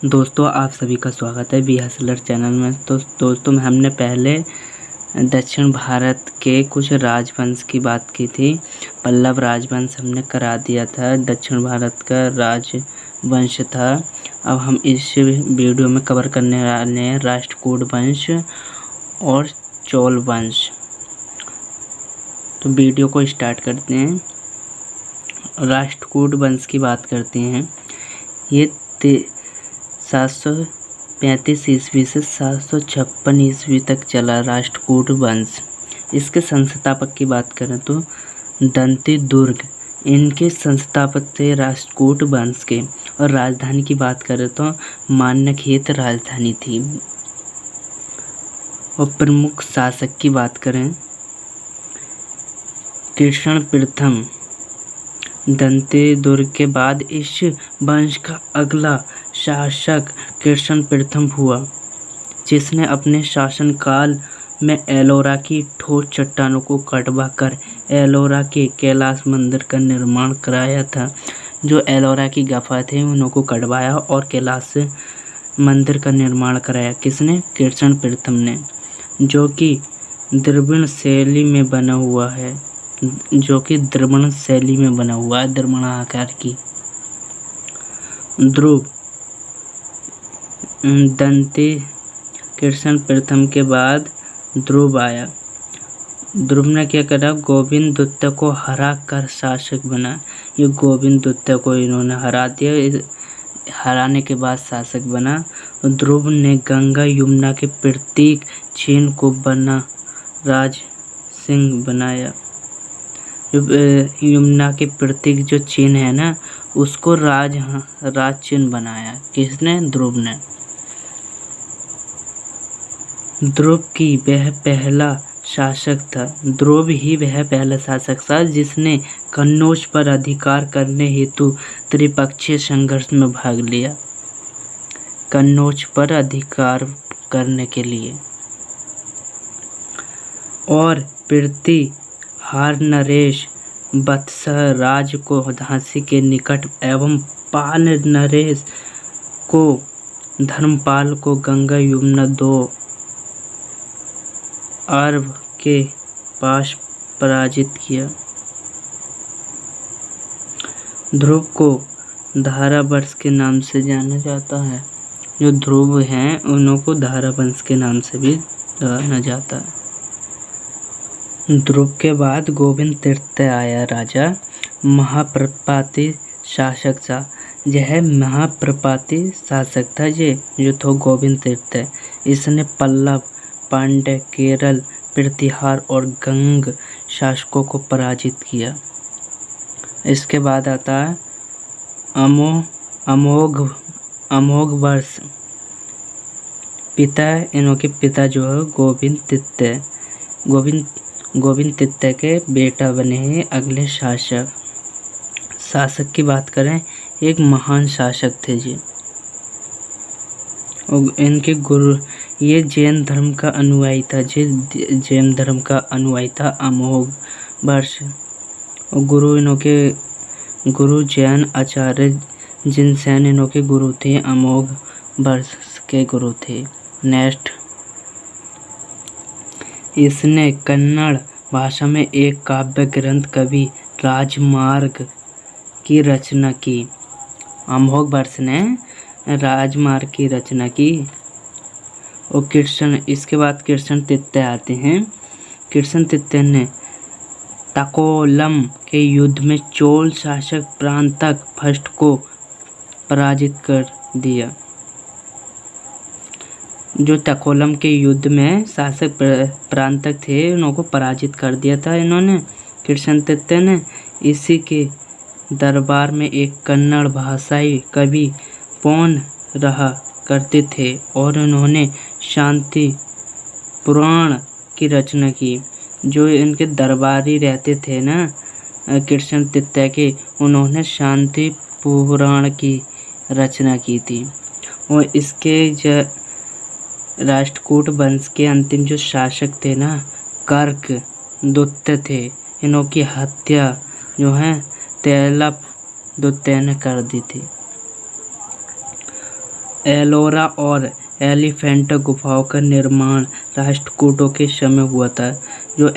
दोस्तों आप सभी का स्वागत है बी हसलर चैनल में। तो दोस्तों हमने पहले दक्षिण भारत के कुछ राजवंश की बात की थी। पल्लव राजवंश हमने करा दिया था, दक्षिण भारत का राजवंश था। अब हम इस वीडियो में कवर करने वाले हैं राष्ट्रकूट वंश और चोल वंश। तो वीडियो को स्टार्ट करते हैं। राष्ट्रकूट वंश की बात करते हैं। ये 735 ईस्वी से 756 ईस्वी तक चला राष्ट्रकूट वंश। इसके संस्थापक की बात करें तो दंती दुर्ग इनके संस्थापक थे राष्ट्रकूट वंश के। और राजधानी की बात करें तो मान्यखेत राजधानी थी। और प्रमुख शासक की बात करें कृष्ण प्रथम दंती दुर्ग के बाद इस वंश का अगला शासक कृष्ण प्रथम हुआ, जिसने अपने शासनकाल में एलोरा की ठोस चट्टानों को कटवा कर एलोरा के कैलाश मंदिर का निर्माण कराया था। जो एलोरा की गुफा थे उनको कटवाया और कैलाश मंदिर का निर्माण कराया। किसने? कृष्ण प्रथम ने, जो कि द्रविड़ शैली में बना हुआ है, द्रविड़ आकार की। ध्रुव दंती कृष्ण प्रथम के बाद ध्रुव आया। ध्रुव ने क्या करा? गोविंद द्वितीय को हरा कर शासक बना। ये गोविंद द्वितीय को इन्होंने हरा दिया। हराने के बाद शासक बना। ध्रुव ने गंगा यमुना के प्रतीक चिन्ह को बना राज सिंह बनाया। यमुना के प्रतीक जो चिन्ह है ना, उसको राज चिन्ह बनाया। किसने? ध्रुव ने। ध्रुव ही वह पहला शासक था जिसने कन्नौज पर अधिकार करने हेतु त्रिपक्षीय संघर्ष में भाग लिया। कन्नौज पर अधिकार करने के लिए। और प्रतिहार नरेश वत्सह राज को झांसी के निकट एवं पाल नरेश को धर्मपाल को गंगा यमुना 2 अर्ब के पास पराजित किया। ध्रुव को धारावंश के नाम से जाना जाता है। जो ध्रुव हैं उनको धारावंश के नाम से भी जाना जाता है। ध्रुव के बाद गोविंद तृतीय आया राजा। महाप्रपाती शासक था। यह महाप्रपाती शासक था जो था गोविंद तृतीय। इसने पल्लव, पांड्य, केरल, प्रतिहार और गंग शासकों को पराजित किया। इसके बाद आता है अमोघ वर्ष। इनके पिता जो है गोविंद तृतीय। गोविंद तृतीय के बेटा बने हैं अगले शासक। शासक की बात करें, एक महान शासक थे जी। और इनके गुरु, ये जैन धर्म का अनुयायी था अमोघ वर्ष। और गुरु जैन आचार्य जिनसेन इनके गुरु थे, अमोघ वर्ष के गुरु थे। नेक्स्ट, इसने कन्नड़ भाषा में एक काव्य ग्रंथ कवि राजमार्ग की रचना की। अमोघ वर्ष ने राजमार्ग की रचना की। और इसके बाद कृष्ण तृतीय आते हैं। कृष्ण तृतीय ने तकोलम के युद्ध में चोल शासक प्रांतक फर्स्ट को पराजित कर दिया। जो तकोलम के युद्ध में शासक प्रांतक थे उनको पराजित कर दिया था इन्होंने, कृष्ण तृतीय ने। इसी के दरबार में एक कन्नड़ भाषाई कवि पौन रहा करते थे और उन्होंने शांति पुराण की रचना की। जो इनके दरबारी रहते थे ना कृष्ण तृतीय के, उन्होंने शांति पुराण की रचना की थी। और इसके राष्ट्रकूट वंश के अंतिम जो शासक थे ना, कर्क द्वितीय थे। इनकी हत्या जो है तेलप द्वितीय ने कर दी थी। एलोरा और एलिफेंटा गुफाओं का निर्माण राष्ट्रकूटों के समय हुआ था। जो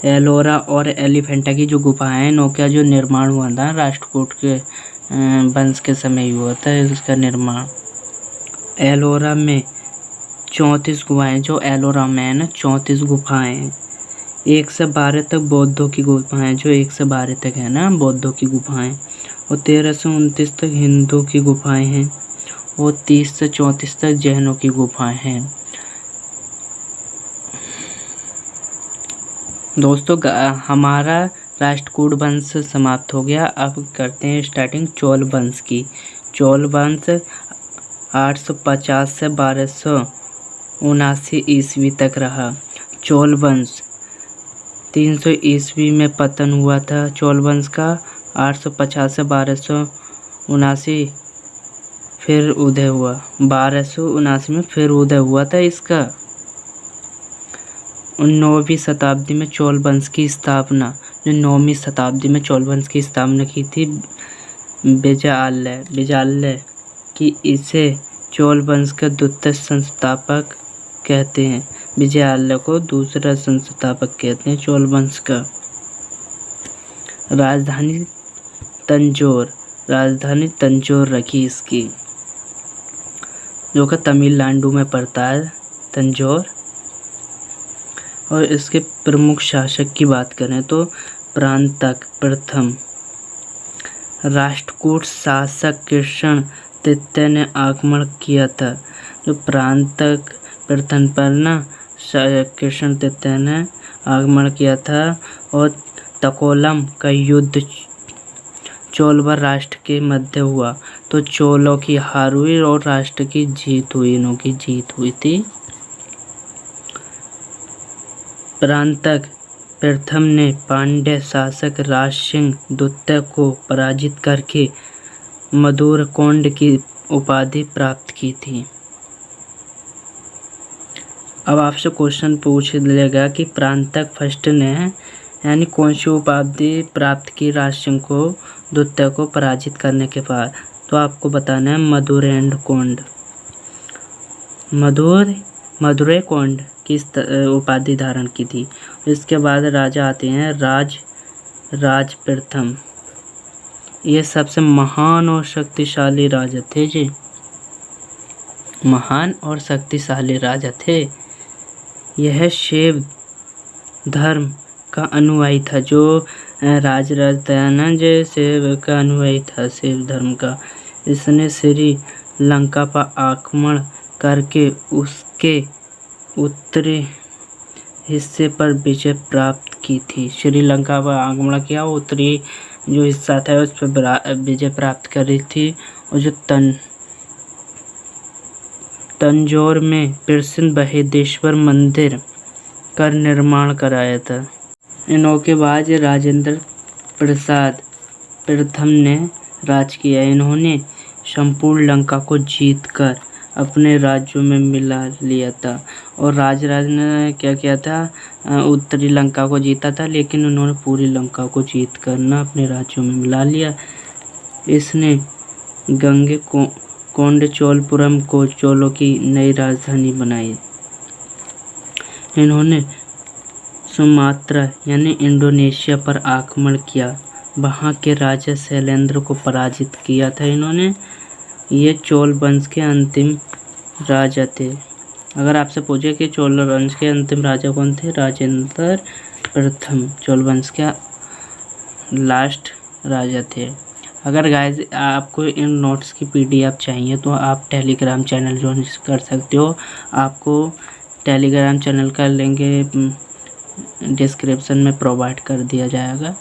एलोरा और एलिफेंटा की जो गुफाएं हैं, इनका जो निर्माण हुआ था राष्ट्रकूट के वंश के समय ही हुआ था इसका निर्माण। एलोरा में 34 गुफाएं, जो एलोरा में है ना 34 गुफाएं हैं। 1 से 12 तक बौद्धों की गुफाएं, जो 1 से 12 तक है ना बौद्धों की गुफाएं, और 13 से 29 तक हिंदू की गुफाएं हैं, और 30 से 34 तक जैनों की गुफाएं हैं। दोस्तों हमारा राष्ट्रकूट वंश समाप्त हो गया। अब करते हैं स्टार्टिंग चोल वंश की। चोल वंश 850 से 1279 ईस्वी तक रहा। चोल वंश 300 ईस्वी में पतन हुआ था चोल वंश का। 850 से 1279 फिर उदय हुआ। 1279 में फिर उदय हुआ था इसका। 9वीं शताब्दी में चोल वंश की स्थापना, जो 9वीं शताब्दी में चोल वंश की स्थापना की थी विजयालय की, इसे चोल वंश का द्वितीय संस्थापक कहते हैं। विजयालय को दूसरा संस्थापक कहते हैं चोल वंश का। राजधानी तंजौर रखी इसकी, जो कि तमिलनाडु में पड़ता है तंजौर। और इसके प्रमुख शासक की बात करें तो परांतक प्रथम राष्ट्रकूट शासक कृष्ण तृतीय ने आक्रमण किया था। जो परांतक प्रथम पर ना कृष्ण तृतीय ने आक्रमण किया था। और तकोलम का युद्ध चोलवर राष्ट्र के मध्य हुआ, तो चोलों की हार हुई और राष्ट्र की जीत हुई, इनों की जीत हुई थी। परांतक प्रथम ने पांड्य शासक राज सिंह द्वितीय को पराजित करके मधुरकोंड की उपाधि प्राप्त की थी। अब आपसे क्वेश्चन पूछ लेगा कि परांतक फर्स्ट ने यानी कौन सी उपाधि प्राप्त की राज सिंह को द्वितीय को पराजित करने के बाद, तो आपको बताना है मधुरकोंड की उपाधि धारण की थी। इसके बाद राजा आते हैं राज प्रथम। ये सबसे महान और शक्तिशाली राजा थे जी, महान और शक्तिशाली राजा थे। यह शैव धर्म का अनुयायी था। जो राजराज दयानंद शैव का अनुयायी था, शैव धर्म का। इसने श्री लंका पर आक्रमण करके उसके उत्तरी हिस्से पर विजय प्राप्त की थी। श्रीलंका पर आक्रमण किया, उत्तरी जो हिस्सा था उस पर विजय प्राप्त करी थी। और जो तंजौर में प्रसिद्ध बृहदेश्वर मंदिर का निर्माण कराया था। इनों के बाद राजेंद्र प्रसाद प्रथम ने राज किया। इन्होंने संपूर्ण लंका को जीतकर अपने राज्यों में मिला लिया था। और राजराज ने क्या किया था, उत्तरी लंका को जीता था, लेकिन उन्होंने पूरी लंका को जीत कर ना अपने राज्यों में मिला लिया। इसने गंगे कोंडचोलपुरम को चोलों की नई राजधानी बनाई। इन्होंने सुमात्रा यानी इंडोनेशिया पर आक्रमण किया, वहां के राजा शैलेंद्र को पराजित किया था इन्होंने। ये चोल वंश के अंतिम राजा थे। अगर आपसे पूछे कि चोल वंश के अंतिम राजा कौन थे, राजेंद्र प्रथम चोल वंश के लास्ट राजा थे। अगर गाइज आपको इन नोट्स की PDF चाहिए तो आप टेलीग्राम चैनल ज्वाइन कर सकते हो। आपको टेलीग्राम चैनल का लिंक डिस्क्रिप्शन में प्रोवाइड कर दिया जाएगा।